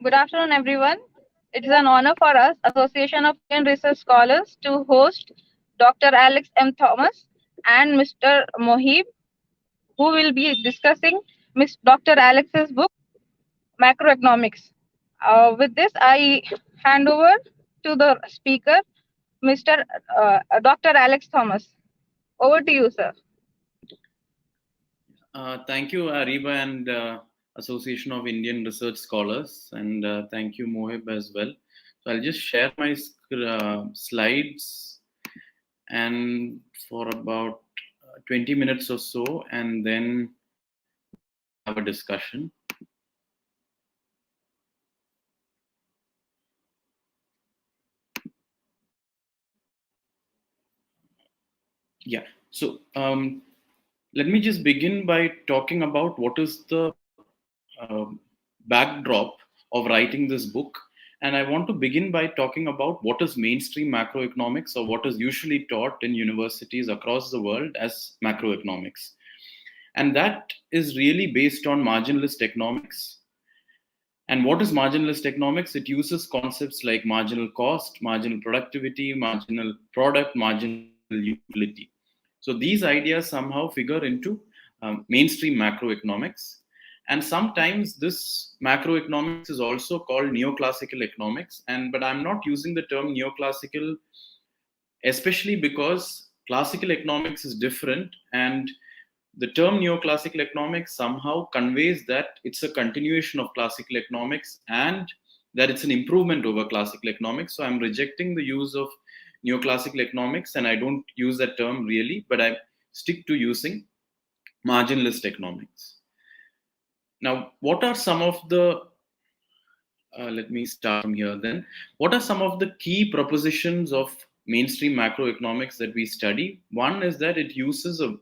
Good afternoon, everyone. It is an honor for us, Association of Indian Research Scholars, to host Dr. Alex M. Thomas and Mr. Mohib, who will be discussing Dr. Alex's book, Macroeconomics. With this, I hand over to the speaker, Mr. Dr. Alex Thomas. Over to you, sir. Thank you, Ariba and Association of Indian Research Scholars, and thank you, Mohib, as well. So I'll just share my slides and for about 20 minutes or so, and then have a discussion. Yeah, so let me just begin by talking about what is the backdrop of writing this book. And I want to begin by talking about what is mainstream macroeconomics, or what is usually taught in universities across the world as macroeconomics. And that is really based on marginalist economics. And what is marginalist economics? It uses concepts like marginal cost, marginal productivity, marginal product, marginal utility. So these ideas somehow figure into mainstream macroeconomics. And sometimes this macroeconomics is also called neoclassical economics. But I'm not using the term neoclassical, especially because classical economics is different, and the term neoclassical economics somehow conveys that it's a continuation of classical economics and that it's an improvement over classical economics. So I'm rejecting the use of neoclassical economics, and I don't use that term really, but I stick to using marginalist economics. Now, what are some of the let me start from here then. What are some of the key propositions of mainstream macroeconomics that we study? One is that it uses a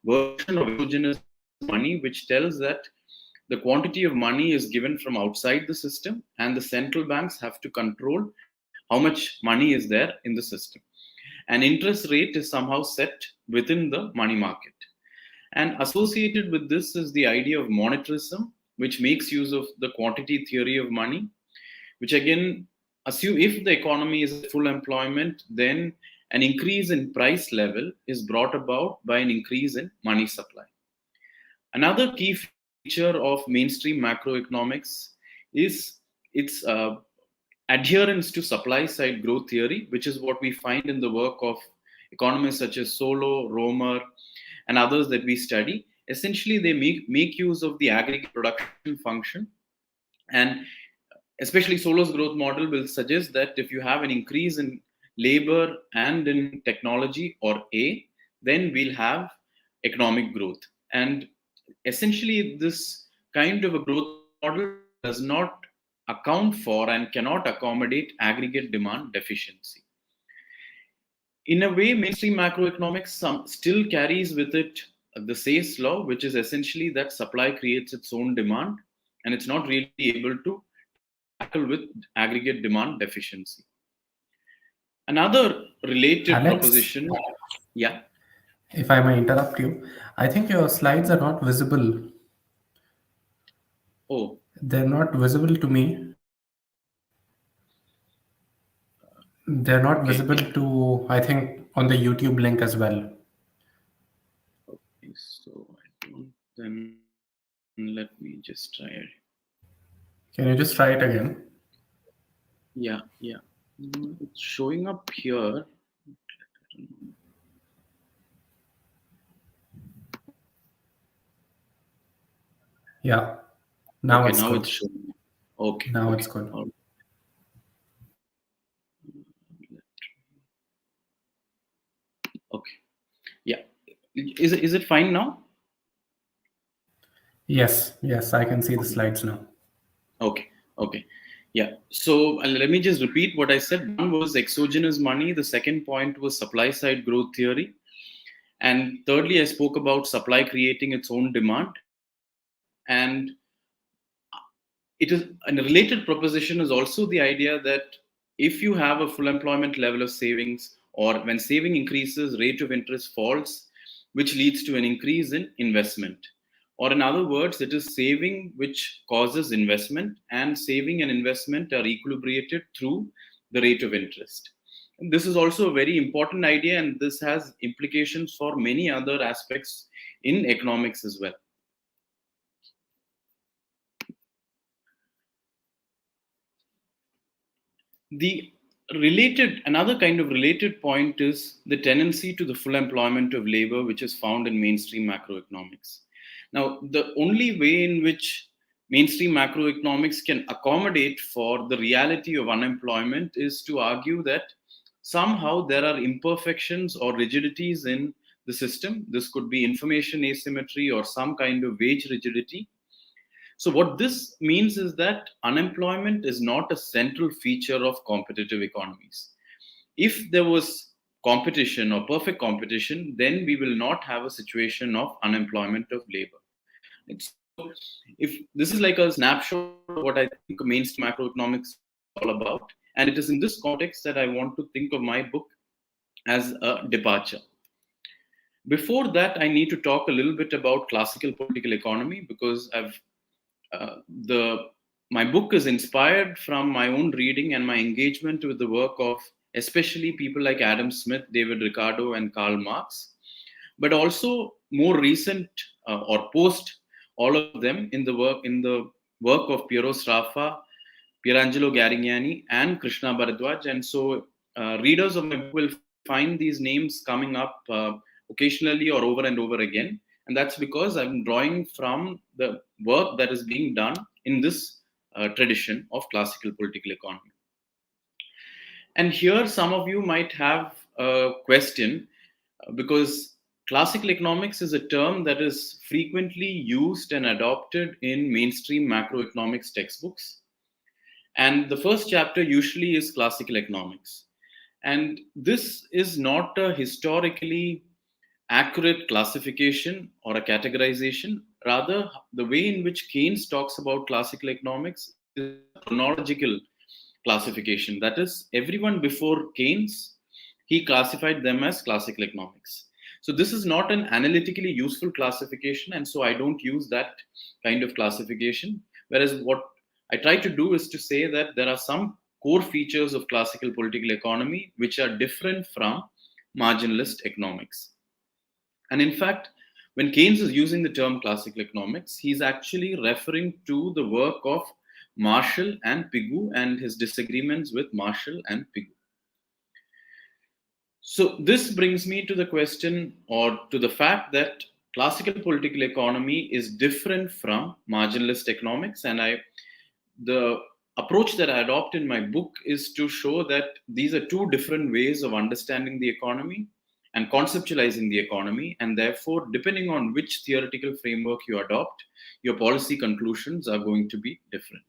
version of exogenous money, which tells that the quantity of money is given from outside the system, and the central banks have to control how much money is there in the system. An interest rate is somehow set within the money market. And associated with this is the idea of monetarism, which makes use of the quantity theory of money, which again assume if the economy is full employment, then an increase in price level is brought about by an increase in money supply. Another key feature of mainstream macroeconomics is its adherence to supply side growth theory, which is what we find in the work of economists such as Solow, Romer, and others that we study. Essentially, they make use of the aggregate production function. And especially Solow's growth model will suggest that if you have an increase in labor and in technology, or A, then we'll have economic growth. And essentially, this kind of a growth model does not account for and cannot accommodate aggregate demand deficiency. In a way, mainstream macroeconomics still carries with it the Say's law, which is essentially that supply creates its own demand, and it's not really able to tackle with aggregate demand deficiency. Another related Alex, proposition, yeah. if I may interrupt you, I think your slides are not visible. Oh, They're not visible to me. They're not okay. visible to, I think, on the YouTube link as well. Okay, so I don't, then let me just try it. Can you just try it again? Yeah. It's showing up here. Yeah. Now Okay, it's now good. it's showing. Okay. Now Okay. it's good. All right. Okay. Yeah. Is it fine now? Yes, I can see the slides now. Okay. Yeah. So let me just repeat what I said. One was exogenous money. The second point was supply side growth theory. And thirdly, I spoke about supply creating its own demand. And it is a related proposition is also the idea that if you have a full employment level of savings, or when saving increases, rate of interest falls, which leads to an increase in investment. Or in other words, it is saving which causes investment, and saving and investment are equilibrated through the rate of interest. And this is also a very important idea, and this has implications for many other aspects in economics as well. Another kind of related point is the tendency to the full employment of labor, which is found in mainstream macroeconomics. Now, the only way in which mainstream macroeconomics can accommodate for the reality of unemployment is to argue that somehow there are imperfections or rigidities in the system. This could be information asymmetry or some kind of wage rigidity. So, what this means is that unemployment is not a central feature of competitive economies. If there was competition or perfect competition, then we will not have a situation of unemployment of labor. And so, if this is like a snapshot of what I think mainstream macroeconomics is all about, and it is in this context that I want to think of my book as a departure. Before that, I need to talk a little bit about classical political economy, because my book is inspired from my own reading and my engagement with the work of especially people like Adam Smith, David Ricardo, and Karl Marx, but also more recent or post all of them in the work of Piero Sraffa, Pierangelo Garignani, and Krishna Bharadwaj. And so readers of my book will find these names coming up occasionally or over and over again. And that's because I'm drawing from the work that is being done in this tradition of classical political economy. And here some of you might have a question, because classical economics is a term that is frequently used and adopted in mainstream macroeconomics textbooks. And the first chapter usually is classical economics. And this is not a historically accurate classification or a categorization. Rather, the way in which Keynes talks about classical economics is a chronological classification. That is, everyone before Keynes, he classified them as classical economics. So this is not an analytically useful classification, and so I don't use that kind of classification. Whereas what I try to do is to say that there are some core features of classical political economy which are different from marginalist economics. And in fact, when Keynes is using the term classical economics, he's actually referring to the work of Marshall and Pigou and his disagreements with Marshall and Pigou. So this brings me to the question, or to the fact, that classical political economy is different from marginalist economics. And the approach that I adopt in my book is to show that these are two different ways of understanding the economy and conceptualizing the economy, and therefore, depending on which theoretical framework you adopt, your policy conclusions are going to be different.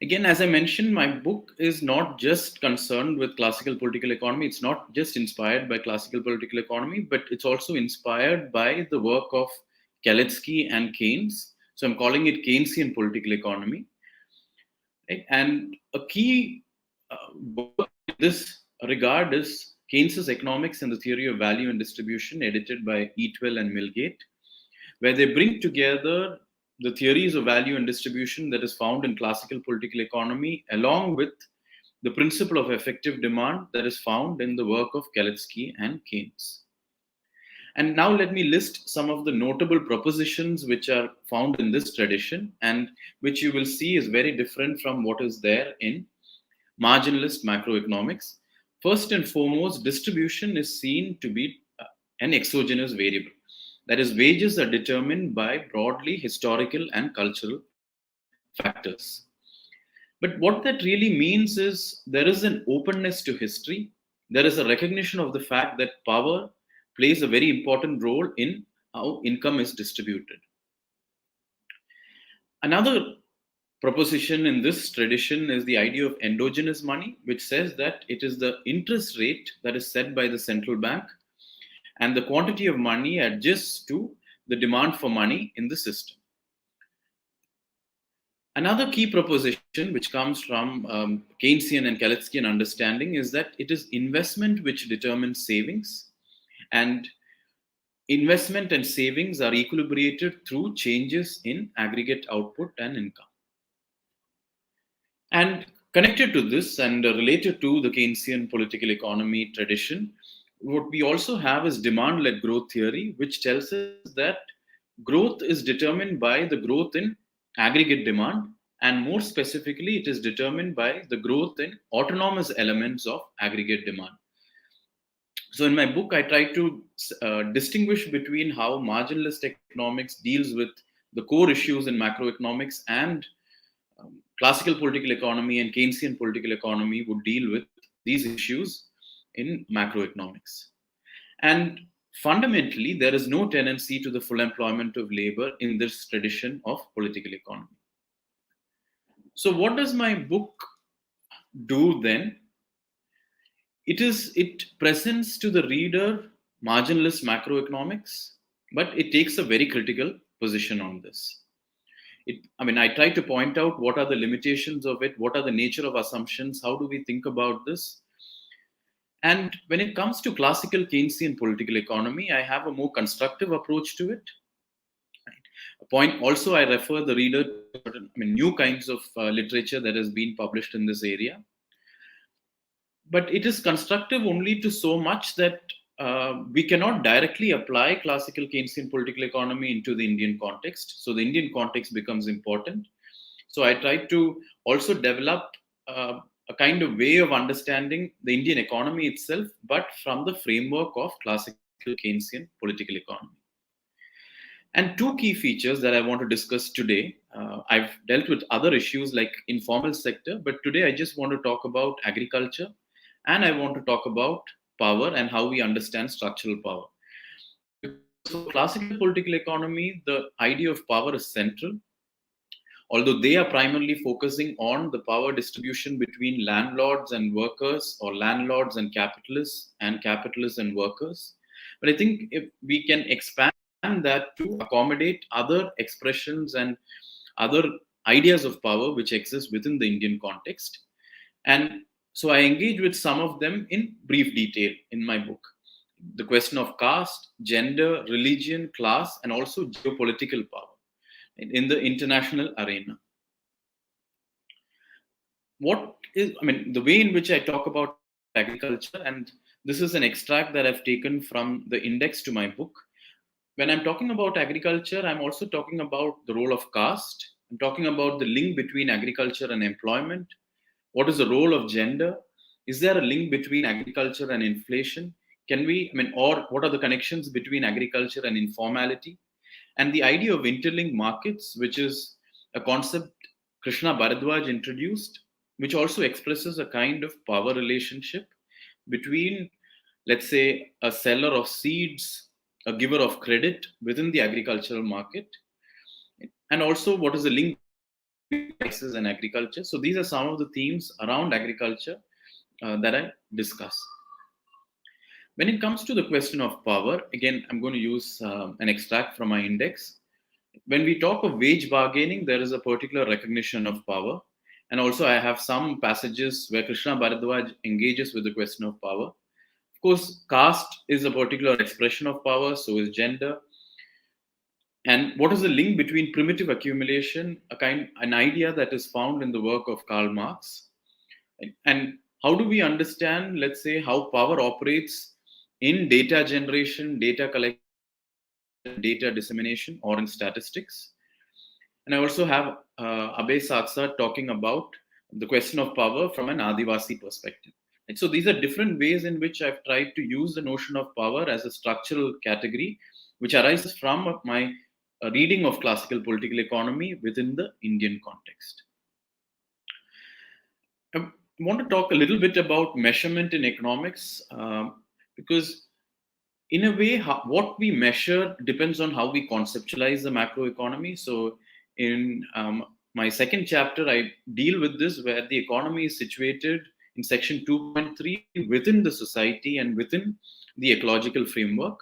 Again, as I mentioned, my book is not just concerned with classical political economy. It's not just inspired by classical political economy, but it's also inspired by the work of Kalecki and Keynes. So I'm calling it Keynesian political economy. Right? And a key work in this regard is Keynes's Economics and the Theory of Value and Distribution, edited by Eatwell and Milgate, where they bring together the theories of value and distribution that is found in classical political economy, along with the principle of effective demand that is found in the work of Kalecki and Keynes. And now let me list some of the notable propositions which are found in this tradition, and which you will see is very different from what is there in marginalist macroeconomics. First and foremost, distribution is seen to be an exogenous variable. That is, wages are determined by broadly historical and cultural factors. But what that really means is there is an openness to history. There is a recognition of the fact that power plays a very important role in how income is distributed. Another proposition in this tradition is the idea of endogenous money, which says that it is the interest rate that is set by the central bank, and the quantity of money adjusts to the demand for money in the system. Another key proposition which comes from Keynesian and Kaleckian understanding is that it is investment which determines savings, and investment and savings are equilibrated through changes in aggregate output and income. And connected to this and related to the Keynesian political economy tradition, what we also have is demand-led growth theory, which tells us that growth is determined by the growth in aggregate demand, and more specifically, it is determined by the growth in autonomous elements of aggregate demand. So in my book, I try to distinguish between how marginalist economics deals with the core issues in macroeconomics and classical political economy and Keynesian political economy would deal with these issues in macroeconomics. And fundamentally, there is no tendency to the full employment of labor in this tradition of political economy. So, what does my book do then? It presents to the reader marginalist macroeconomics, but it takes a very critical position on this. I try to point out what are the limitations of it, what are the nature of assumptions, how do we think about this. And when it comes to classical Keynesian political economy, I have a more constructive approach to it. A point also, I refer the reader to new kinds of literature that has been published in this area. But it is constructive only to so much that we cannot directly apply classical Keynesian political economy into the Indian context. So the Indian context becomes important. So I tried to also develop a kind of way of understanding the Indian economy itself, but from the framework of classical Keynesian political economy. And two key features that I want to discuss today. I've dealt with other issues like informal sector, but today I just want to talk about agriculture, and I want to talk about power and how we understand structural power. Because for classical political economy, the idea of power is central. Although they are primarily focusing on the power distribution between landlords and workers, or landlords and capitalists and workers. But I think if we can expand that to accommodate other expressions and other ideas of power which exist within the Indian context. And so I engage with some of them in brief detail in my book. The question of caste, gender, religion, class, and also geopolitical power in the international arena. The way in which I talk about agriculture, and this is an extract that I've taken from the index to my book. When I'm talking about agriculture, I'm also talking about the role of caste. I'm talking about the link between agriculture and employment. What is the role of gender? Is there a link between agriculture and inflation? Or what are the connections between agriculture and informality? And the idea of interlinked markets, which is a concept Krishna Bharadwaj introduced, which also expresses a kind of power relationship between, let's say, a seller of seeds, a giver of credit within the agricultural market, and also what is the link between prices and agriculture. So these are some of the themes around agriculture that I discuss. When it comes to the question of power, again, I'm going to use an extract from my index. When we talk of wage bargaining, there is a particular recognition of power. And also, I have some passages where Krishna Bharadwaj engages with the question of power. Of course, caste is a particular expression of power, so is gender. And what is the link between primitive accumulation, an idea that is found in the work of Karl Marx? And how do we understand, let's say, how power operates in data generation, data collection, data dissemination, or in statistics? And I also have Abhay Saksa talking about the question of power from an Adivasi perspective. And so these are different ways in which I've tried to use the notion of power as a structural category, which arises from my reading of classical political economy within the Indian context. I want to talk a little bit about measurement in economics, because in a way, what we measure depends on how we conceptualize the macroeconomy. So in my second chapter, I deal with this, where the economy is situated in section 2.3 within the society and within the ecological framework.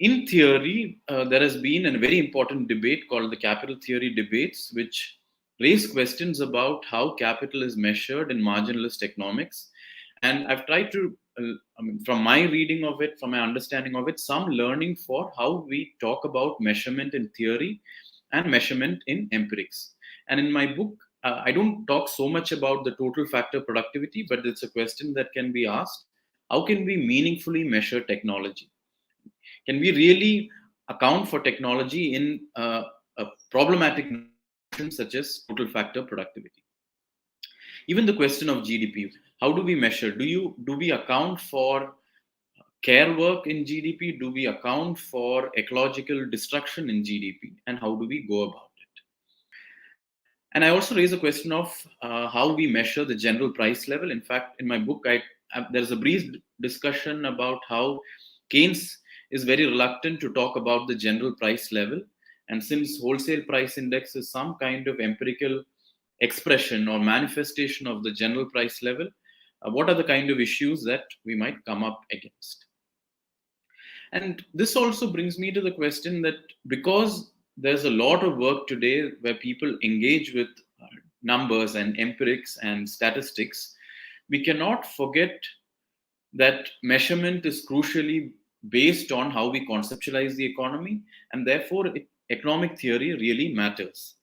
In theory, there has been a very important debate called the capital theory debates, which raise questions about how capital is measured in marginalist economics. And I've tried to from my reading of it, from my understanding of it, some learning for how we talk about measurement in theory and measurement in empirics. And in my book, I don't talk so much about the total factor productivity, but it's a question that can be asked: how can we meaningfully measure technology? Can we really account for technology in a problematic notion such as total factor productivity? Even the question of GDP: how do we measure? Do we account for care work in GDP? Do we account for ecological destruction in GDP? And how do we go about it? And I also raise a question of how we measure the general price level. In fact, in my book, there's a brief discussion about how Keynes is very reluctant to talk about the general price level. And since wholesale price index is some kind of empirical expression or manifestation of the general price level, what are the kind of issues that we might come up against? And this also brings me to the question that because there's a lot of work today where people engage with numbers and empirics and statistics, we cannot forget that measurement is crucially based on how we conceptualize the economy, and therefore economic theory really matters.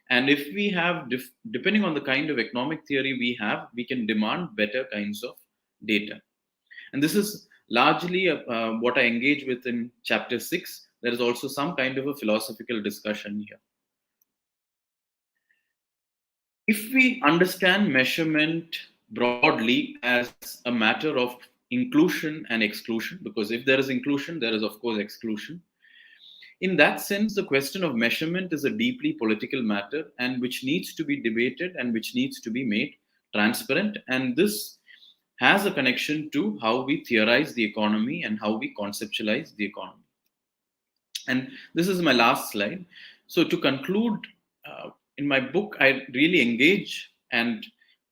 And if we have, depending on the kind of economic theory we have, we can demand better kinds of data. And this is largely what I engage with in chapter 6. There is also some kind of a philosophical discussion here. If we understand measurement broadly as a matter of inclusion and exclusion, because if there is inclusion, there is of course exclusion. In that sense, the question of measurement is a deeply political matter, and which needs to be debated and which needs to be made transparent. And this has a connection to how we theorize the economy and how we conceptualize the economy. And this is my last slide. So to conclude, in my book, I really engage, and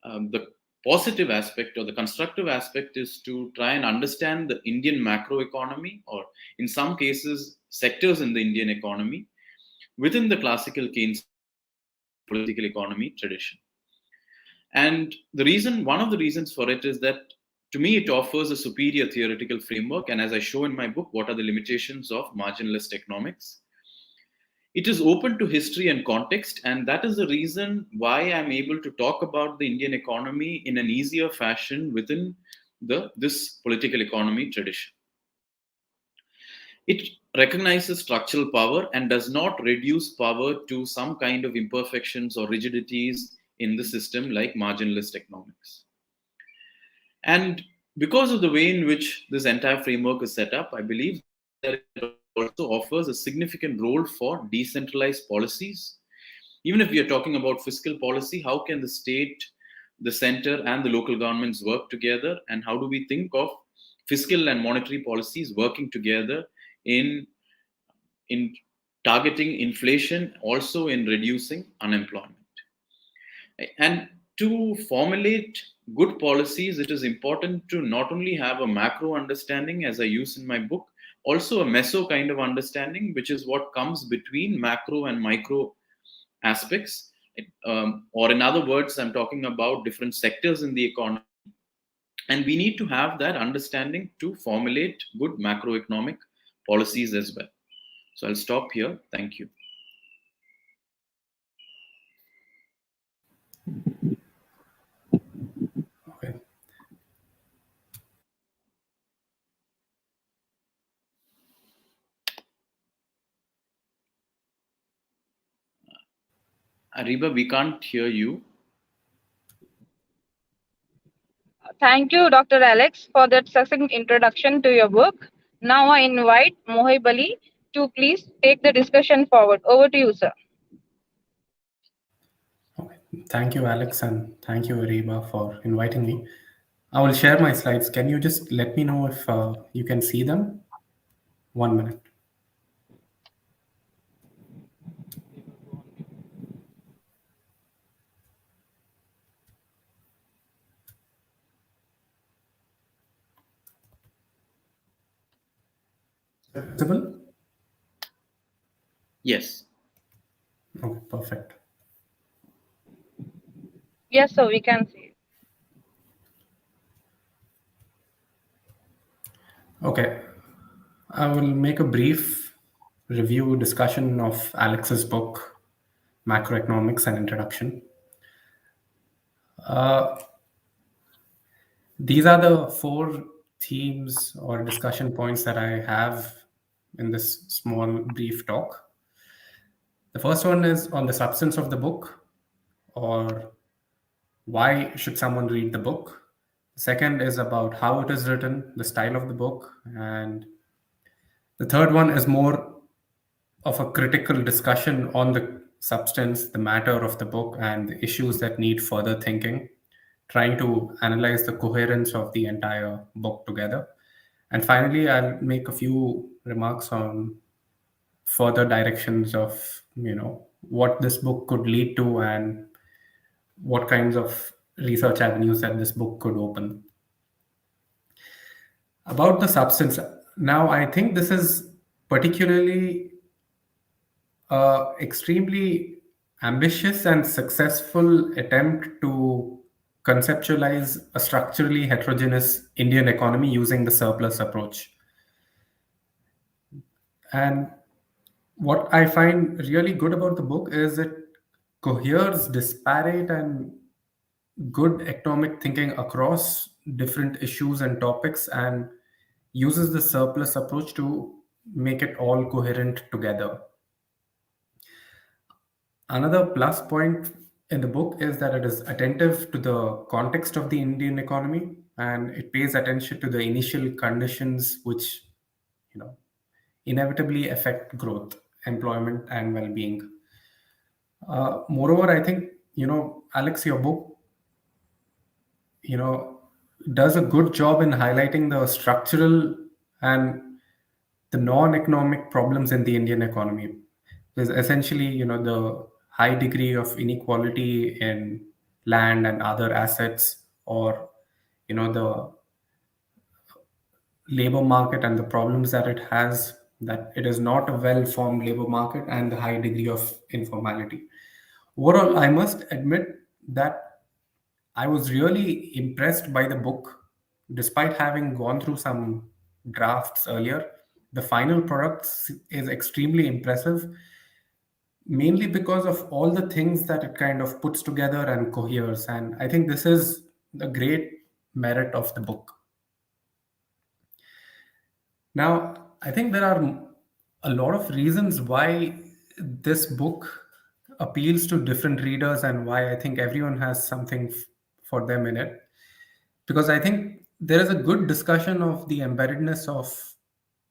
the positive aspect or the constructive aspect is to try and understand the Indian macroeconomy, or in some cases, sectors in the Indian economy within the classical Keynesian political economy tradition. And one of the reasons for it is that to me, it offers a superior theoretical framework. And as I show in my book, what are the limitations of marginalist economics? It is open to history and context, and that is the reason why I'm able to talk about the Indian economy in an easier fashion within this political economy tradition. It recognizes structural power and does not reduce power to some kind of imperfections or rigidities in the system like marginalist economics. And because of the way in which this entire framework is set up, I believe that it also offers a significant role for decentralized policies. Even if we are talking about fiscal policy, how can the state, the center, and the local governments work together? And how do we think of fiscal and monetary policies working together in targeting inflation, also in reducing unemployment? And to formulate good policies, it is important to not only have a macro understanding, as I use in my book, also a meso kind of understanding, which is what comes between macro and micro aspects. Or in other words, I'm talking about different sectors in the economy. And we need to have that understanding to formulate good macroeconomic policies as well. So I'll stop here. Thank you. Okay. Ariba, we can't hear you. Thank you, Dr. Alex, for that succinct introduction to your book. Now I invite Mohib Ali to please take the discussion forward. Over to you, sir. Okay. Thank you, Alex, and thank you, Ariba, for inviting me. I will share my slides. Can you just let me know if you can see them? 1 minute. Visible? Yes. Okay, perfect. Yes, sir, we can see. Okay, I will make a brief review discussion of Alex's book, Macroeconomics and Introduction. Uh, these are the four themes or discussion points that I have in this small, brief talk. The first one is on the substance of the book, or why should someone read the book. The second is about how it is written, the style of the book, and the third one is more of a critical discussion on the substance, the matter of the book, and the issues that need further thinking, trying to analyze the coherence of the entire book together. And finally, I'll make a few remarks on further directions of, what this book could lead to and what kinds of research avenues that this book could open. About the substance, now I think this is particularly extremely ambitious and successful attempt to conceptualize a structurally heterogeneous Indian economy using the surplus approach. And what I find really good about the book is it coheres disparate and good economic thinking across different issues and topics and uses the surplus approach to make it all coherent together. Another plus point in the book is that it is attentive to the context of the Indian economy and it pays attention to the initial conditions which, you know, inevitably affect growth, employment, and well-being. Moreover, I think, Alex, your book, you know, does a good job in highlighting the structural and the non-economic problems in the Indian economy. There's essentially, the high degree of inequality in land and other assets, or the labor market and the problems that it has, that it is not a well-formed labor market and the high degree of informality. Overall, I must admit that I was really impressed by the book, despite having gone through some drafts earlier. The final product is extremely impressive, mainly because of all the things that it kind of puts together and coheres. And I think this is the great merit of the book. Now, I think there are a lot of reasons why this book appeals to different readers and why I think everyone has something for them in it. Because I think there is a good discussion of the embeddedness of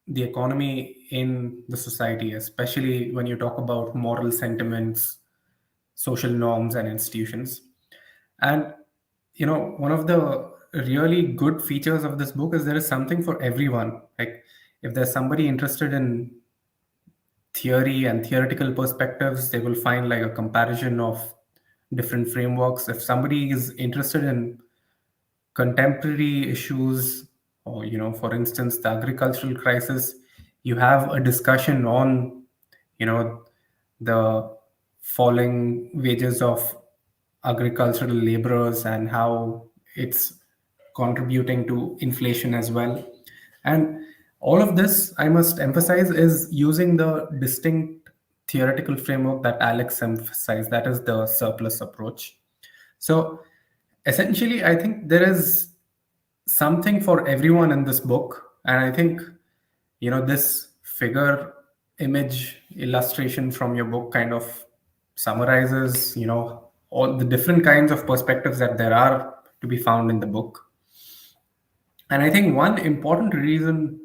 the economy in the society, especially when you talk about moral sentiments, social norms, and institutions. And one of the really good features of this book is there is something for everyone. Like, if there's somebody interested in theory and theoretical perspectives, they will find like a comparison of different frameworks. If somebody is interested in contemporary issues, or for instance the agricultural crisis, you have a discussion on the falling wages of agricultural laborers and how it's contributing to inflation as well. And all of this, I must emphasize, is using the distinct theoretical framework that Alex emphasized, that is the surplus approach. So essentially, I think there is something for everyone in this book. And I think, this figure image illustration from your book kind of summarizes, all the different kinds of perspectives that there are to be found in the book. And I think one important reason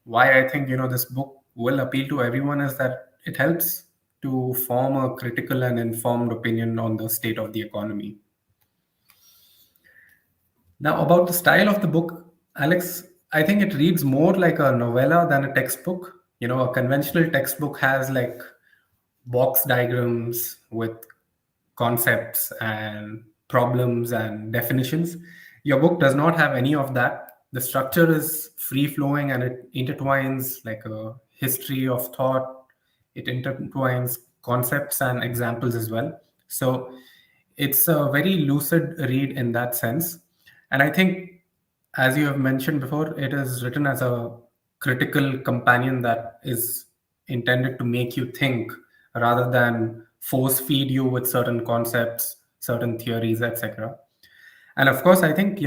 why I think, this book will appeal to everyone is that it helps to form a critical and informed opinion on the state of the economy. Now, about the style of the book, Alex, I think it reads more like a novella than a textbook. A conventional textbook has like box diagrams with concepts and problems and definitions. Your book does not have any of that. The structure is free flowing and it intertwines like a history of thought. It intertwines concepts and examples as well. So it's a very lucid read in that sense. And I think as you have mentioned before, it is written as a critical companion that is intended to make you think rather than force feed you with certain concepts, certain theories, etc. And of course, I think,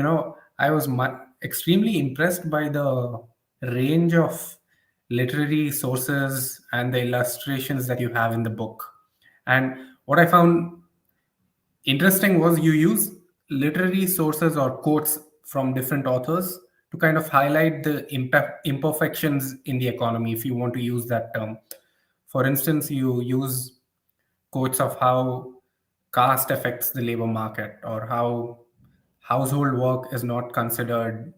I was extremely impressed by the range of literary sources and the illustrations that you have in the book. And what I found interesting was you use literary sources or quotes from different authors to kind of highlight the imperfections in the economy, if you want to use that term. For instance, you use quotes of how caste affects the labor market, or how household work is not considered,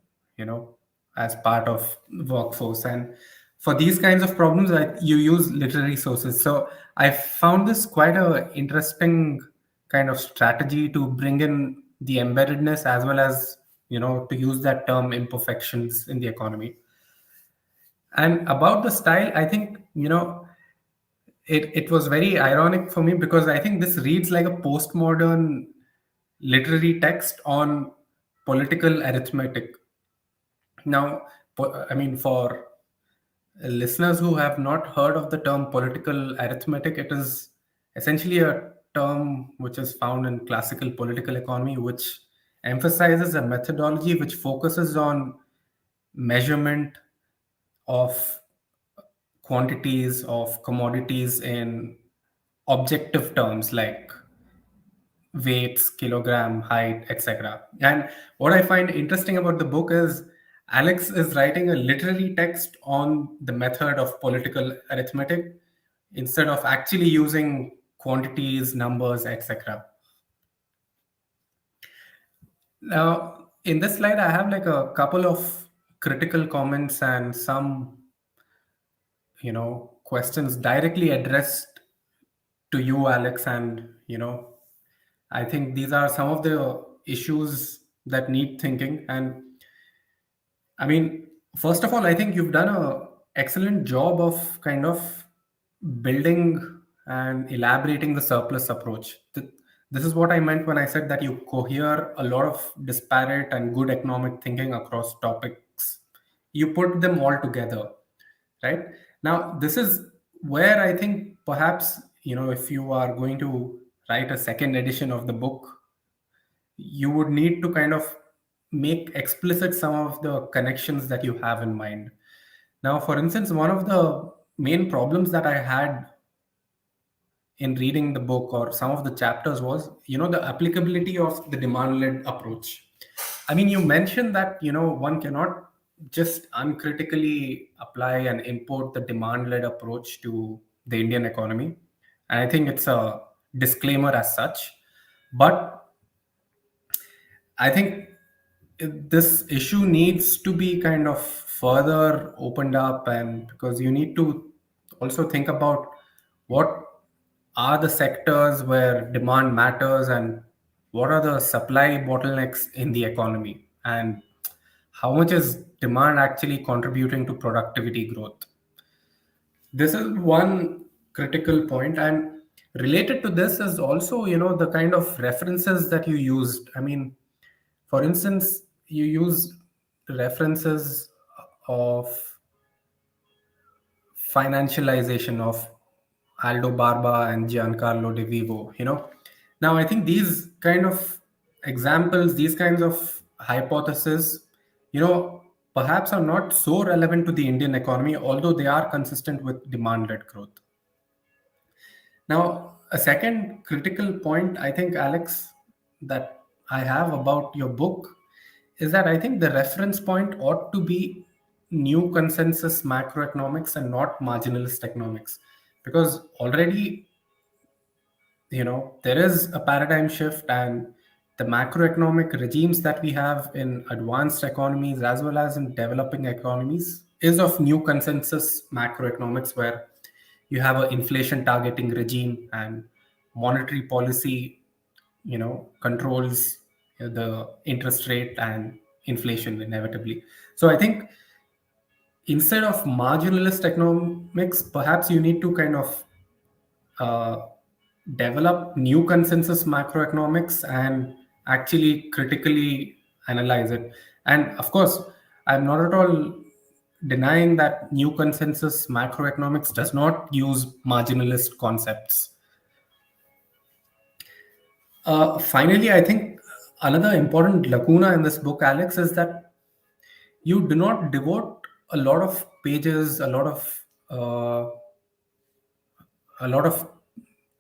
as part of workforce. And for these kinds of problems, you use literary sources. So I found this quite a interesting kind of strategy to bring in the embeddedness, as well as, to use that term imperfections in the economy. And about the style, I think, it was very ironic for me, because I think this reads like a postmodern literary text on political arithmetic. Now, I mean, for listeners who have not heard of the term political arithmetic, it is essentially a term which is found in classical political economy, which emphasizes a methodology which focuses on measurement of quantities of commodities in objective terms like weights, kilogram, height, etc. And what I find interesting about the book is Alex is writing a literary text on the method of political arithmetic instead of actually using quantities, numbers, etc. Now, in this slide, I have like a couple of critical comments and some, questions directly addressed to you, Alex. And, I think these are some of the issues that need thinking. And I mean, first of all, I think you've done a excellent job of kind of building and elaborating the surplus approach. This is what I meant when I said that you cohere a lot of disparate and good economic thinking across topics. You put them all together, right? Now, this is where I think perhaps, if you are going to write a second edition of the book, you would need to kind of make explicit some of the connections that you have in mind. Now, for instance, one of the main problems that I had in reading the book or some of the chapters was, the applicability of the demand led approach. I mean, you mentioned that, one cannot just uncritically apply and import the demand led approach to the Indian economy. And I think it's a disclaimer as such. But I think this issue needs to be kind of further opened up, and because you need to also think about what are the sectors where demand matters, and what are the supply bottlenecks in the economy, and how much is demand actually contributing to productivity growth. This is one critical point. And related to this is also, the kind of references that you used. I mean, for instance, you use references of financialization of Aldo Barba and Giancarlo De Vivo, Now, I think these kind of examples, these kinds of hypotheses, perhaps are not so relevant to the Indian economy, although they are consistent with demand led growth. Now, a second critical point, I think, Alex, that I have about your book is that I think the reference point ought to be new consensus macroeconomics and not marginalist economics. Because already, there is a paradigm shift, and the macroeconomic regimes that we have in advanced economies as well as in developing economies is of new consensus macroeconomics, where you have an inflation targeting regime, and monetary policy controls the interest rate and inflation inevitably. So I think instead of marginalist economics, perhaps you need to kind of uh, develop new consensus macroeconomics and actually critically analyze it. And of course, I'm not at all denying that new consensus macroeconomics does not use marginalist concepts. Finally, I think another important lacuna in this book, Alex, is that you do not devote a lot of pages, uh, a lot of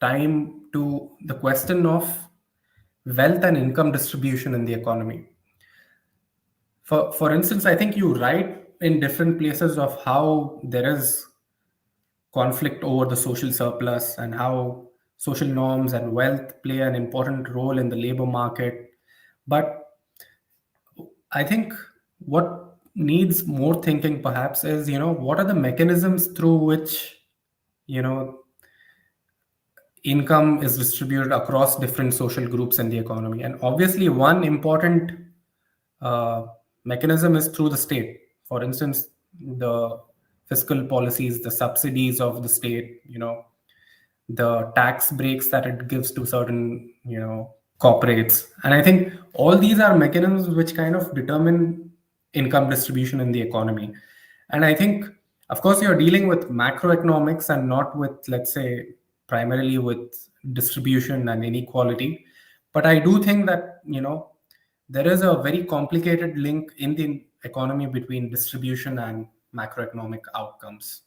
time to the question of wealth and income distribution in the economy. For instance, I think you write in different places of how there is conflict over the social surplus and how social norms and wealth play an important role in the labor market. But I think what needs more thinking perhaps is, what are the mechanisms through which, you know, income is distributed across different social groups in the economy. And obviously, one important uh, mechanism is through the state. For instance, the fiscal policies, the subsidies of the state, the tax breaks that it gives to certain, corporates. And I think all these are mechanisms which kind of determine income distribution in the economy. And I think, of course, you're dealing with macroeconomics and not with, let's say, primarily with distribution and inequality. But I do think that, there is a very complicated link in the economy between distribution and macroeconomic outcomes.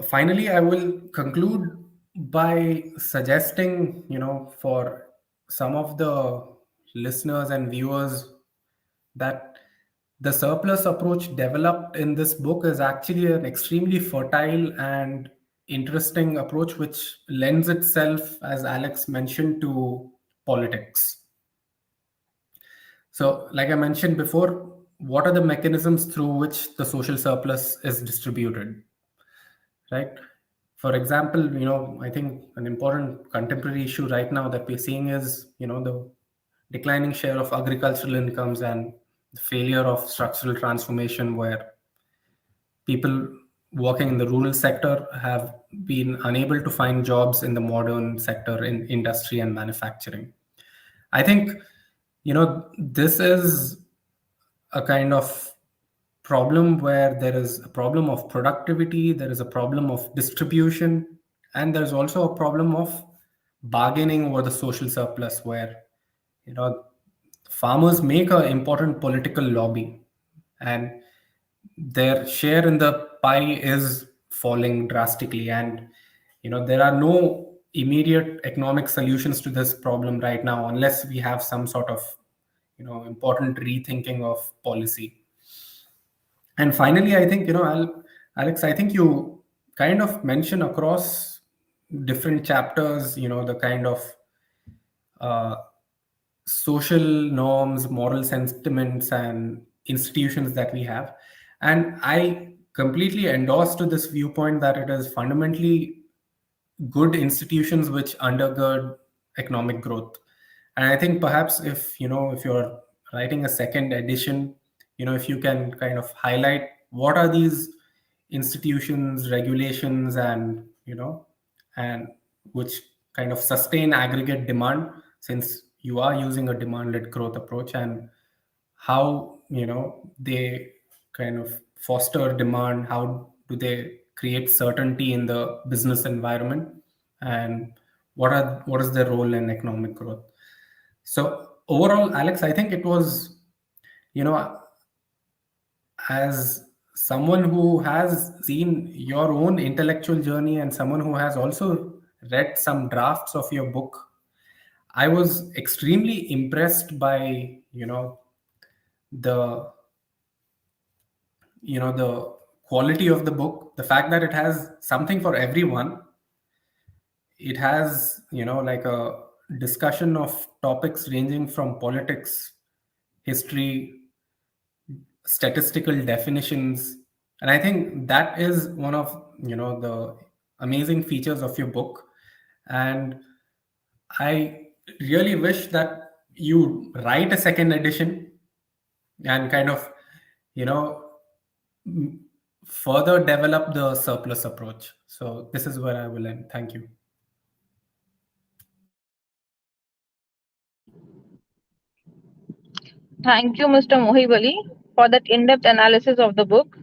Finally, I will conclude by suggesting, for some of the listeners and viewers, that the surplus approach developed in this book is actually an extremely fertile and interesting approach, which lends itself, as Alex mentioned, to politics. So, like I mentioned before, what are the mechanisms through which the social surplus is distributed? Right? For example, I think an important contemporary issue right now that we're seeing is, the declining share of agricultural incomes and the failure of structural transformation, where people working in the rural sector have been unable to find jobs in the modern sector in industry and manufacturing. I think, this is a kind of problem where there is a problem of productivity, there is a problem of distribution, and there's also a problem of bargaining over the social surplus, where, farmers make an important political lobby, and their share in the pie is falling drastically. And, there are no immediate economic solutions to this problem right now unless we have some sort of, important rethinking of policy. And finally, I think, Alex, I think you kind of mention across different chapters, the kind of uh, social norms, moral sentiments, and institutions that we have. And I completely endorse to this viewpoint that it is fundamentally good institutions which undergird economic growth. And I think perhaps if you're writing a second edition, if you can kind of highlight what are these institutions, regulations, and and which kind of sustain aggregate demand, since you are using a demand-led growth approach, and how they kind of foster demand, how do they create certainty in the business environment, and what is their role in economic growth. So overall, Alex, I think it was, you know as someone who has seen your own intellectual journey and someone who has also read some drafts of your book, I was extremely impressed by the the quality of the book, the fact that it has something for everyone. It has like a discussion of topics ranging from politics, history, statistical definitions. And I think that is one of the amazing features of your book. And I really wish that you write a second edition and kind of you know further develop the surplus approach. So this is where I will end. Thank you. Thank you, Mr. Mohib Ali, for that in-depth analysis of the book.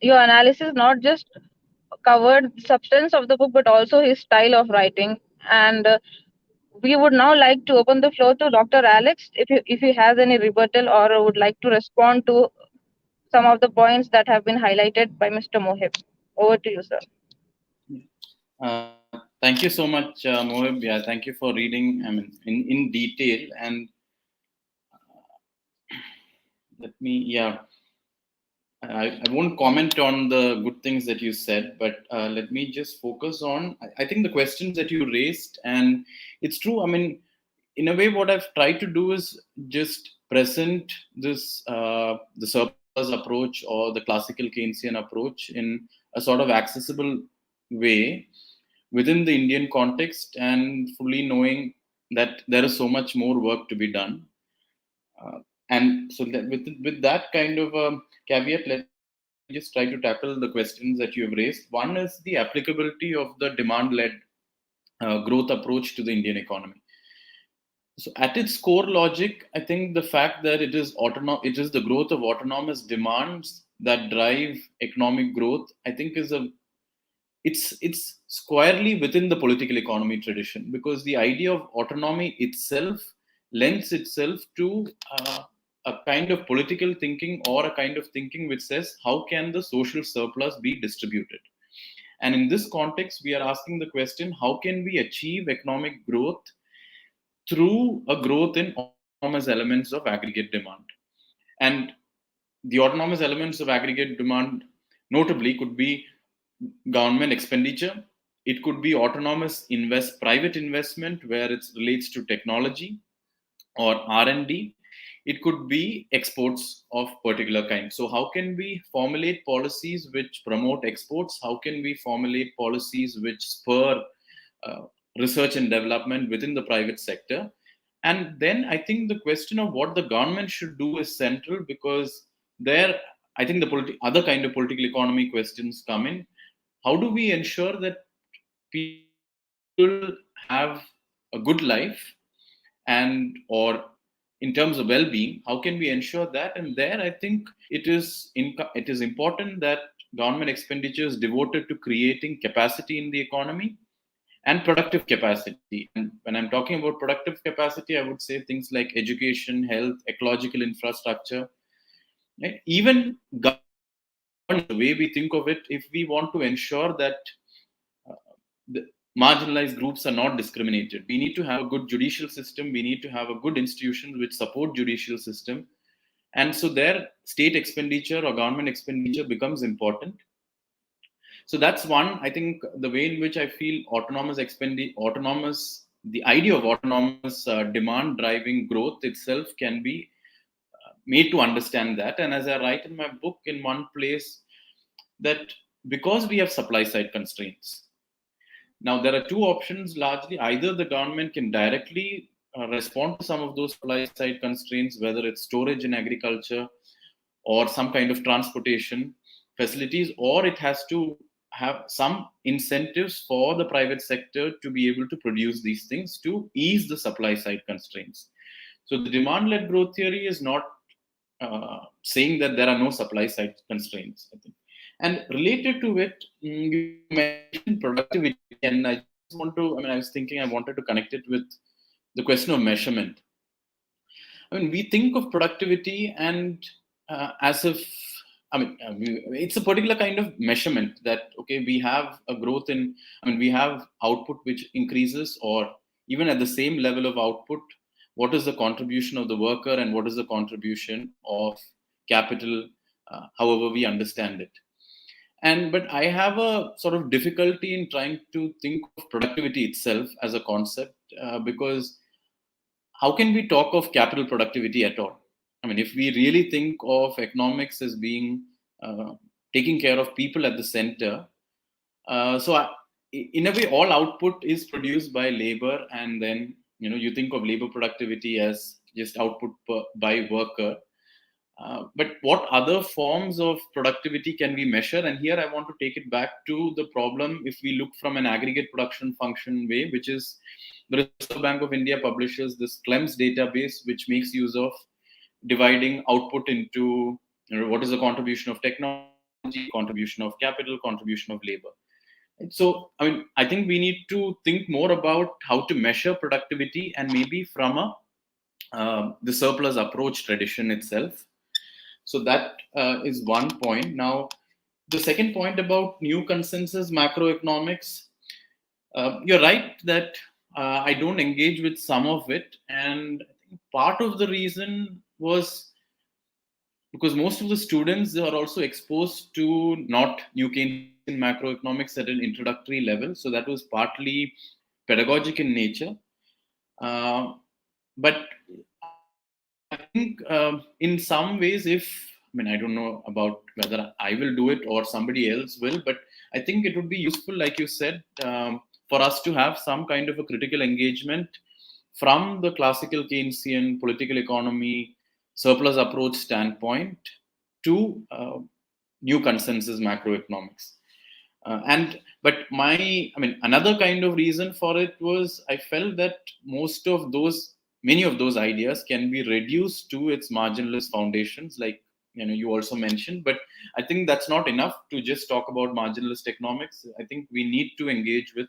Your analysis not just covered the substance of the book, but also his style of writing. And we would now like to open the floor to Dr. Alex if he has any rebuttal or would like to respond to some of the points that have been highlighted by Mr. Mohib. Over to you, sir. Thank you so much, Mohib. Yeah, thank you for reading. I mean, in detail. And I won't comment on the good things that you said, but let me just focus on, I think, the questions that you raised. And it's true. I mean, in a way, what I've tried to do is just present this, the surplus approach or the classical Keynesian approach in a sort of accessible way within the Indian context, and fully knowing that there is so much more work to be done. And so that with that kind of caveat, let me just try to tackle the questions that you have raised. One is the applicability of the demand-led growth approach to the Indian economy. So at its core logic, I think the fact that it is the growth of autonomous demands that drive economic growth, I think it's squarely within the political economy tradition, because the idea of autonomy itself lends itself to a kind of political thinking, or a kind of thinking which says how can the social surplus be distributed. And in this context, we are asking the question, how can we achieve economic growth through a growth in autonomous elements of aggregate demand. And the autonomous elements of aggregate demand notably could be government expenditure. It could be autonomous private investment where it relates to technology or R&D. It could be exports of particular kind. So how can we formulate policies which promote exports? How can we formulate policies which spur research and development within the private sector? And then I think the question of what the government should do is central, because there, I think the other kind of political economy questions come in. How do we ensure that people have a good life, and or in terms of well-being, how can we ensure that? And there, I think it is important that government expenditure is devoted to creating capacity in the economy and productive capacity. And when I'm talking about productive capacity, I would say things like education, health, ecological infrastructure, right? Even government, the way we think of it, if we want to ensure that the marginalized groups are not discriminated, we need to have a good judicial system. We need to have a good institutions which support judicial system. And so there, state expenditure or government expenditure becomes important. So that's one. I think the way in which I feel the idea of autonomous demand driving growth itself can be made to understand that. And as I write in my book in one place, that because we have supply side constraints, now there are two options largely. Either the government can directly respond to some of those supply side constraints, whether it's storage in agriculture or some kind of transportation facilities, or it has to have some incentives for the private sector to be able to produce these things to ease the supply side constraints. So the demand-led growth theory is not saying that there are no supply side constraints, I think. And related to it, you mentioned productivity, and I was thinking I wanted to connect it with the question of measurement. I mean, we think of productivity and as if, it's a particular kind of measurement that, okay, we have a growth in, we have output which increases, or even at the same level of output, what is the contribution of the worker and what is the contribution of capital, however we understand it. But I have a sort of difficulty in trying to think of productivity itself as a concept, because how can we talk of capital productivity at all? I mean, if we really think of economics as being taking care of people at the center, in a way, all output is produced by labor, and then you think of labor productivity as just output by worker. But what other forms of productivity can we measure? And here I want to take it back to the problem if we look from an aggregate production function way, which is the Reserve Bank of India publishes this CLEMS database, which makes use of dividing output into what is the contribution of technology, contribution of capital, contribution of labor. So, I think we need to think more about how to measure productivity, and maybe from the surplus approach tradition itself. So that is one point. Now, the second point about new consensus macroeconomics, you're right that I don't engage with some of it, and I think part of the reason was because most of the students are also exposed to not new Keynesian macroeconomics at an introductory level, so that was partly pedagogic in nature. But I think in some ways, I don't know about whether I will do it or somebody else will, but I think it would be useful, like you said, for us to have some kind of a critical engagement from the classical Keynesian political economy surplus approach standpoint to new consensus macroeconomics. But another kind of reason for it was I felt that many of those ideas can be reduced to its marginalist foundations, like you also mentioned. But I think that's not enough to just talk about marginalist economics. I think we need to engage with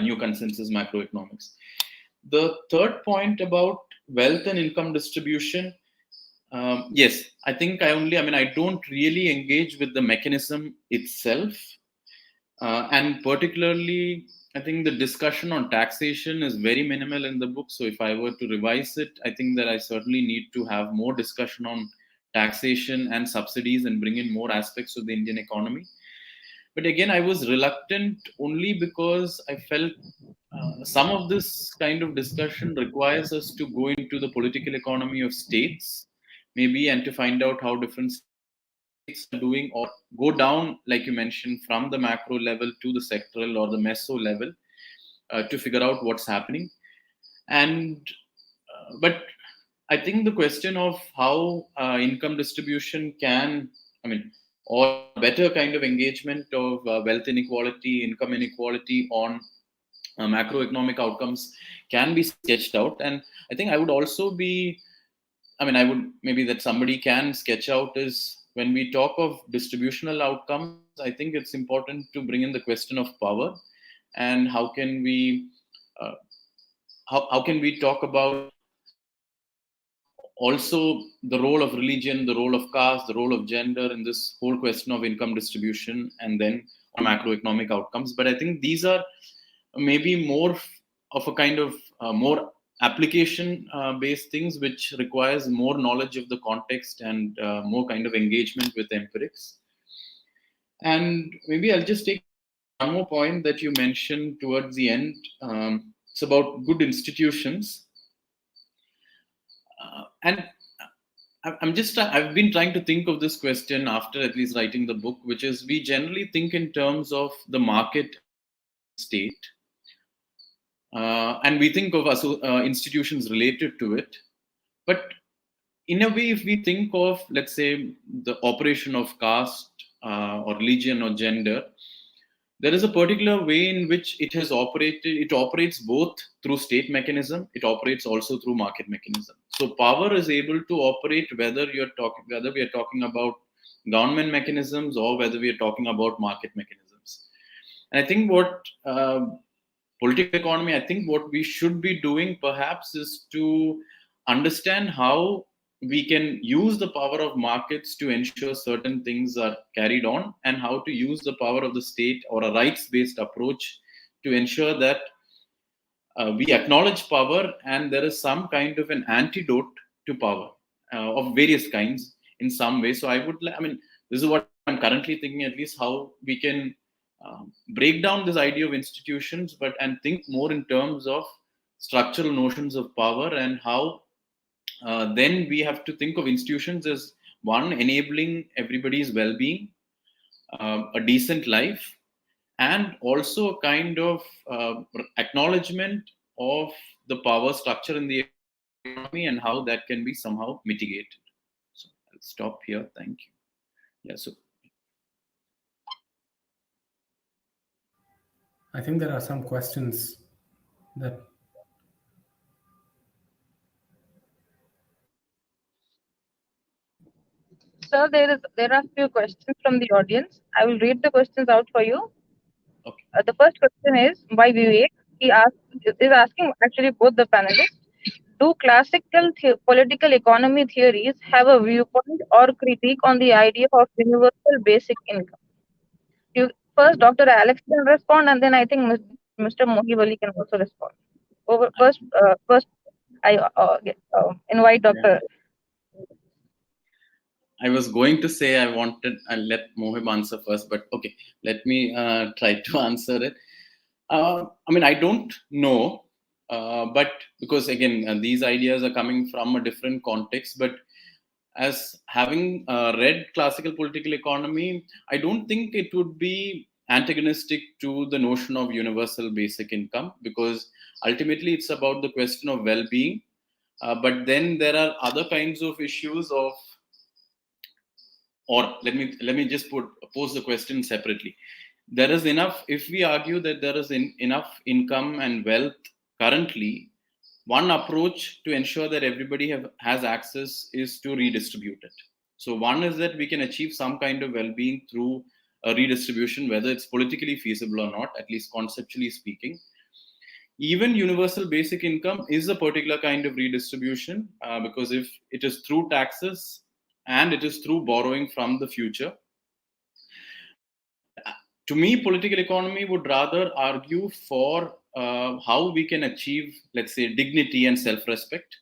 new consensus macroeconomics. The third point about wealth and income distribution, yes, I think I don't really engage with the mechanism itself. And particularly, I think the discussion on taxation is very minimal in the book. So if I were to revise it, I think that I certainly need to have more discussion on taxation and subsidies and bring in more aspects of the Indian economy. But again, I was reluctant only because I felt some of this kind of discussion requires us to go into the political economy of states, maybe, and to find out how different states are doing, or go down, like you mentioned, from the macro level to the sectoral or the meso level to figure out what's happening. And but I think the question of how income distribution can, or better kind of engagement of wealth inequality, income inequality on macroeconomic outcomes can be sketched out. And I think I would also be, I would maybe that somebody can sketch out is when we talk of distributional outcomes, I think it's important to bring in the question of power and how can we talk about also the role of religion, the role of caste, the role of gender in this whole question of income distribution, and then on macroeconomic outcomes. But I think these are maybe more of a kind of more application based things, which requires more knowledge of the context and more kind of engagement with empirics. And maybe I'll just take one more point that you mentioned towards the end. It's about good institutions. And I've been trying to think of this question after at least writing the book, which is we generally think in terms of the market state. And we think of institutions related to it. But in a way, if we think of, let's say, the operation of caste or religion or gender, there is a particular way in which it has operated. It operates both through state mechanism. It operates also through market mechanism. So power is able to operate whether we are talking about government mechanisms or whether we are talking about market mechanisms. And I think what political economy, I think what we should be doing perhaps is to understand how we can use the power of markets to ensure certain things are carried on, and how to use the power of the state or a rights-based approach to ensure that we acknowledge power and there is some kind of an antidote to power of various kinds in some way. So this is what I'm currently thinking, at least how we can break down this idea of institutions, and think more in terms of structural notions of power, and how then we have to think of institutions as one, enabling everybody's well-being, a decent life, and also a kind of acknowledgement of the power structure in the economy and how that can be somehow mitigated. So I'll stop here. Thank you. Yeah. So. I think there are some questions that Sir, there are few questions from the audience. I will read the questions out for you. Okay. The first question is by Vivek. Is asking actually both the panelists. Do classical political economy theories have a viewpoint or critique on the idea of universal basic income? You, first, Dr. Alex can respond, and then I think Mr. Mohib Ali can also respond. First, I invite Yeah. Dr. I was going to say I'll let Mohib answer first, but okay, let me try to answer it. I mean, I don't know, but because again, these ideas are coming from a different context. But as having read classical political economy, I don't think it would be antagonistic to the notion of universal basic income, because ultimately it's about the question of well-being. But then there are other kinds of issues of, or let me just pose the question separately. There is enough, if we argue that there is enough income and wealth currently, one approach to ensure that everybody has access is to redistribute it. So one is that we can achieve some kind of well-being through a redistribution, whether it's politically feasible or not, at least conceptually speaking. Even universal basic income is a particular kind of redistribution, because if it is through taxes and it is through borrowing from the future. To me, political economy would rather argue for how we can achieve, let's say, dignity and self-respect.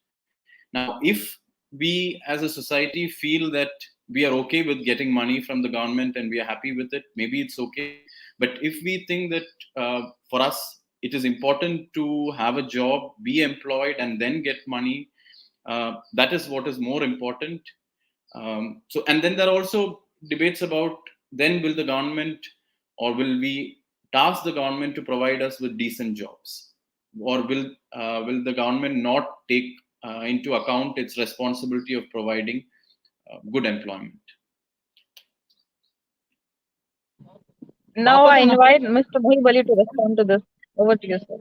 Now, if we as a society feel that we are okay with getting money from the government and we are happy with it, maybe it's okay. But if we think that for us it is important to have a job, be employed, and then get money, that is what is more important. And then there are also debates about, then will the government, or will we task the government to provide us with decent jobs, or will the government not take into account its responsibility of providing good employment? Now I invite Mr. Mohib Ali to respond to this. Over to you, sir.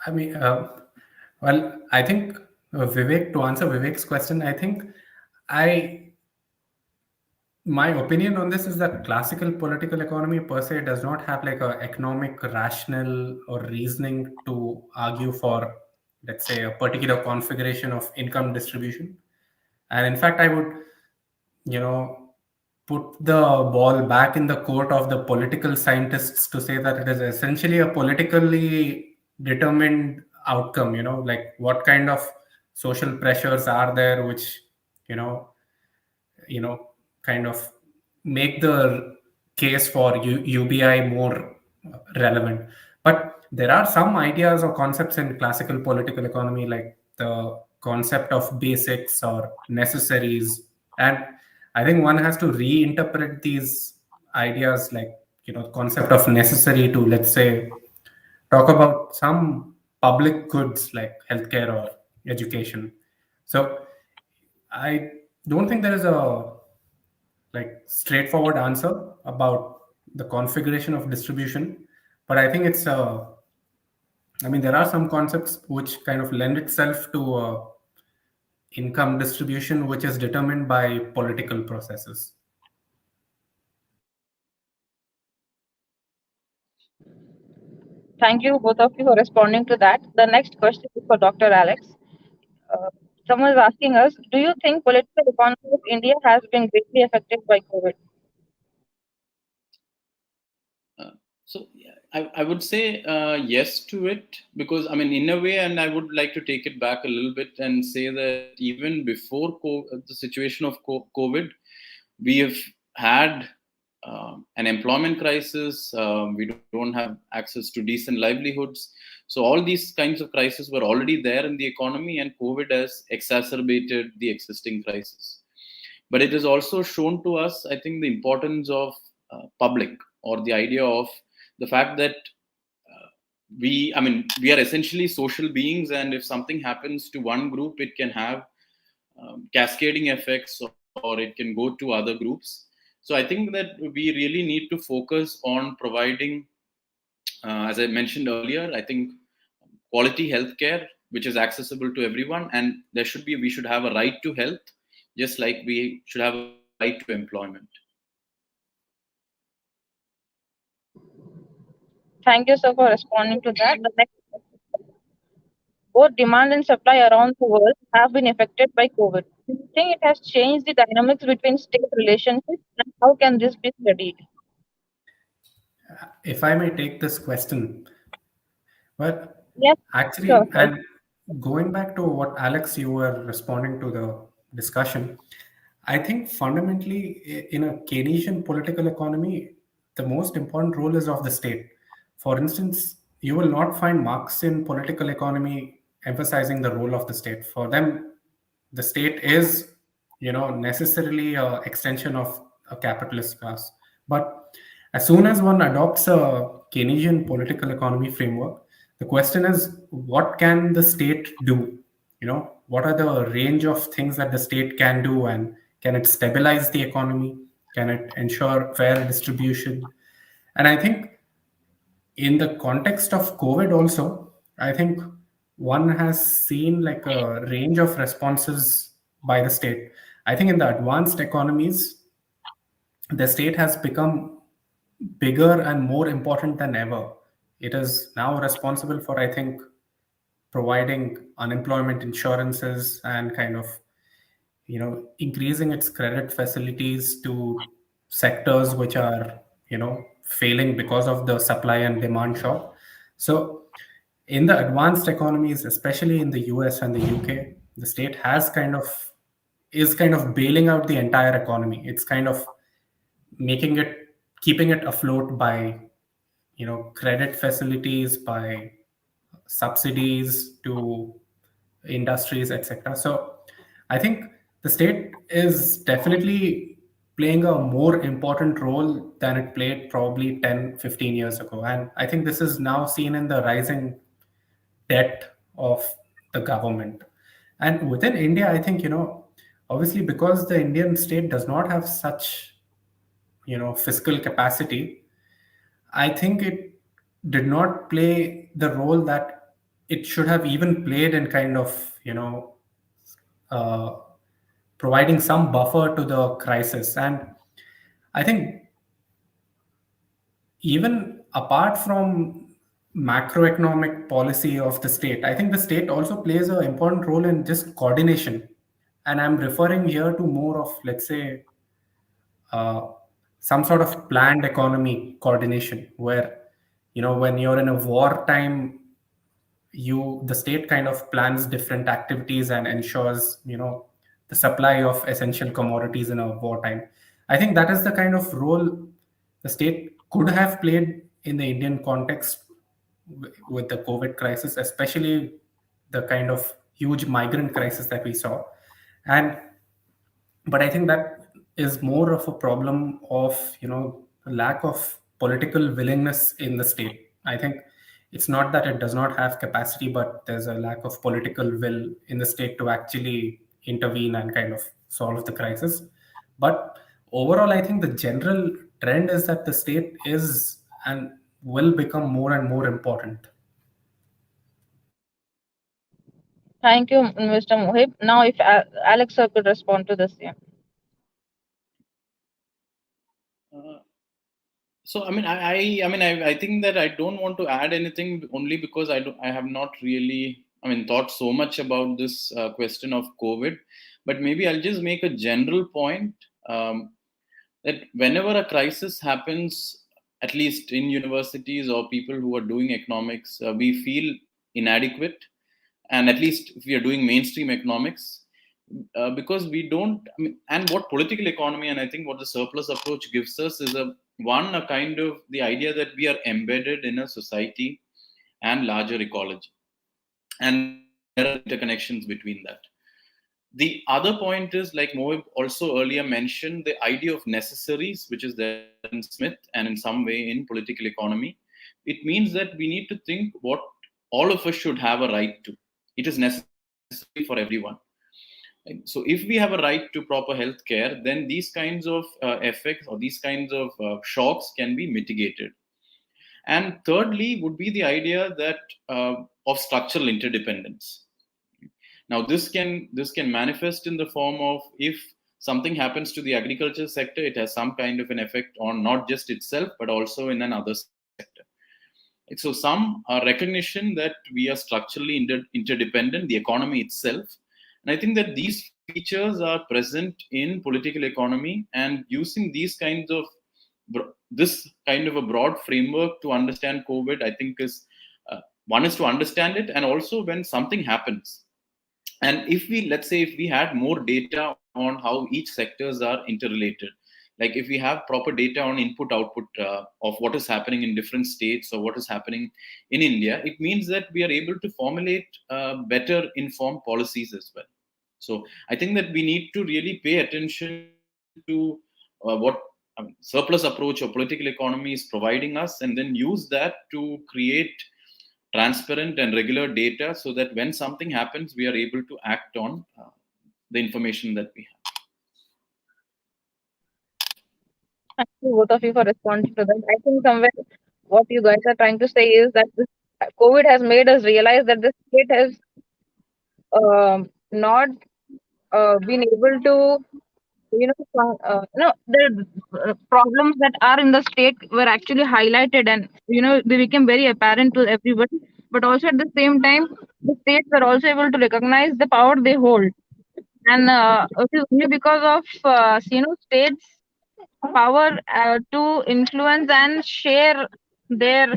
I mean, well, I think Vivek, to answer Vivek's question, I think my opinion on this is that classical political economy per se does not have like a economic rationale or reasoning to argue for, let's say, a particular configuration of income distribution. And in fact, I would, put the ball back in the court of the political scientists to say that it is essentially a politically determined outcome, like what kind of social pressures are there which, you know, kind of make the case for UBI more relevant. But there are some ideas or concepts in classical political economy, like the concept of basics or necessaries. And I think one has to reinterpret these ideas, like, concept of necessary to, let's say, talk about some public goods like healthcare or education. So I don't think there is a like straightforward answer about the configuration of distribution, but I think there are some concepts which kind of lend itself to income distribution which is determined by political processes. Thank you, both of you, for responding to that. The next question is for Dr. Alex. Someone is asking us, do you think political economy of India has been greatly affected by COVID? So I would say yes to it, because I mean, in a way, and I would like to take it back a little bit and say that even before the situation of COVID, we have had an employment crisis. We don't have access to decent livelihoods. So all these kinds of crises were already there in the economy, and COVID has exacerbated the existing crisis. But it has also shown to us, I think, the importance of public, or the idea of the fact that we are essentially social beings, and if something happens to one group, it can have cascading effects, or it can go to other groups. So I think that we really need to focus on providing, as I mentioned earlier, I think quality healthcare, which is accessible to everyone, and we should have a right to health, just like we should have a right to employment. Thank you, sir, for responding to that. The next, both demand and supply around the world have been affected by COVID. Do you think it has changed the dynamics between state relationships, and how can this be studied? If I may take this question, well, Yes, sure. actually, Sir. and going back to what Alex, you were responding to the discussion, I think fundamentally in a Keynesian political economy, the most important role is of the state. For instance, you will not find Marxian political economy emphasizing the role of the state. For them, the state is, necessarily a extension of a capitalist class. But as soon as one adopts a Keynesian political economy framework, the question is, what can the state do? What are the range of things that the state can do, and can it stabilize the economy? Can it ensure fair distribution? And I think in the context of COVID also, I think one has seen like a range of responses by the state. I think in the advanced economies, the state has become bigger and more important than ever. It is now responsible for, I think, providing unemployment insurances and kind of, increasing its credit facilities to sectors which are, failing because of the supply and demand shock. So in the advanced economies, especially in the US and the UK, the state has kind of is kind of bailing out the entire economy. It's kind of making it keeping it afloat by, credit facilities, by subsidies to industries, etc. So I think the state is definitely playing a more important role than it played probably 10, 15 years ago. And I think this is now seen in the rising debt of the government. And within India, I think, obviously because the Indian state does not have such, fiscal capacity, I think it did not play the role that it should have even played in kind of, uh, providing some buffer to the crisis. And I think even apart from macroeconomic policy of the state, I think the state also plays an important role in just coordination. And I'm referring here to more of, let's say, uh, some sort of planned economy coordination, where, when you're in a wartime, the state kind of plans different activities and ensures, the supply of essential commodities in a wartime. I think that is the kind of role the state could have played in the Indian context with the COVID crisis, especially the kind of huge migrant crisis that we saw. And but I think that is more of a problem of, lack of political willingness in the state. I think it's not that it does not have capacity, but there's a lack of political will in the state to actually intervene and kind of solve the crisis. But overall, I think the general trend is that the state is and will become more and more important. Thank you, Mr. Mohib. Now, if Alex sir could respond to this, yeah. Uh, so I think that I don't want to add anything, only because I have not really thought so much about this question of COVID, but maybe I'll just make a general point, that whenever a crisis happens, at least in universities or people who are doing economics, we feel inadequate, and at least if we are doing mainstream economics, because we don't. And what political economy, and I think what the surplus approach gives us, is a kind of the idea that we are embedded in a society and larger ecology, and there are interconnections between that. The other point is, like Mohib also earlier mentioned, the idea of necessaries, which is there in Smith and in some way in political economy. It means that we need to think what all of us should have a right to. It is necessary for everyone. So if we have a right to proper health care, then these kinds of effects or these kinds of shocks can be mitigated. And thirdly would be the idea that of structural interdependence. Now this can manifest in the form of, if something happens to the agriculture sector, it has some kind of an effect on not just itself but also in another sector. So some recognition that we are structurally interdependent, the economy itself. And I think that these features are present in political economy, and using this kind of a broad framework to understand COVID, I think is one is to understand it, and also when something happens. And if we, let's say, if we had more data on how each sectors are interrelated, like if we have proper data on input output of what is happening in different states or what is happening in India, it means that we are able to formulate better informed policies as well. So I think that we need to really pay attention to what surplus approach or political economy is providing us, and then use that to create transparent and regular data, so that when something happens, we are able to act on the information that we have. Thank you, both of you, for responding to that. I think somewhere what you guys are trying to say is that this COVID has made us realize that the state has not been able to, the problems that are in the state were actually highlighted, and they became very apparent to everybody. But also at the same time, the states were also able to recognize the power they hold, and it is only because of states power to influence and share their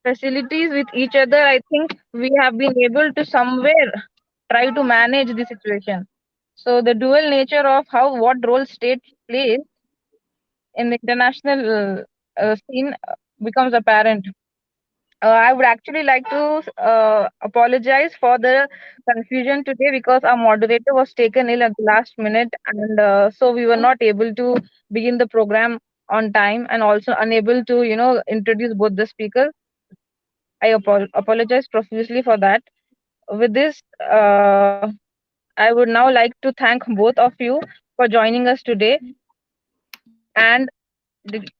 facilities with each other. I think we have been able to somewhere try to manage the situation. So the dual nature of what role state plays in the international scene becomes apparent. I would actually like to apologize for the confusion today, because our moderator was taken ill at the last minute, and so we were not able to begin the program on time, and also unable to, introduce both the speakers. I apologize profusely for that. With this, I would now like to thank both of you for joining us today and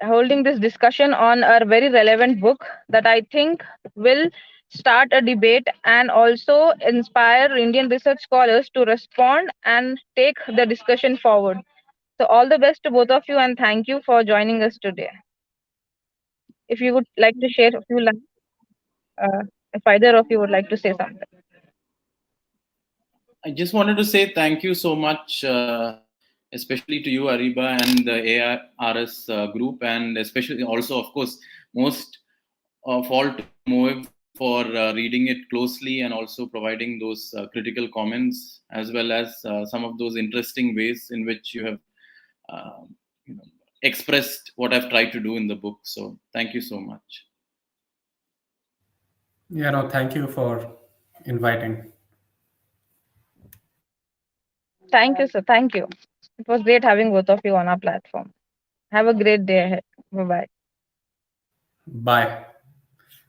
holding this discussion on a very relevant book that I think will start a debate and also inspire Indian research scholars to respond and take the discussion forward. So, all the best to both of you, and thank you for joining us today. If you would like to share a few lines, if either of you would like to say something. I just wanted to say thank you so much, especially to you, Ariba, and the ARS group, and especially also, of course, most of all to Mohib for reading it closely and also providing those critical comments, as well as some of those interesting ways in which you have uh, expressed what I've tried to do in the book. So thank you so much. Yeah, no, thank you for inviting. Thank you, sir. Thank you. It was great having both of you on our platform. Have a great day ahead. Bye bye. Bye.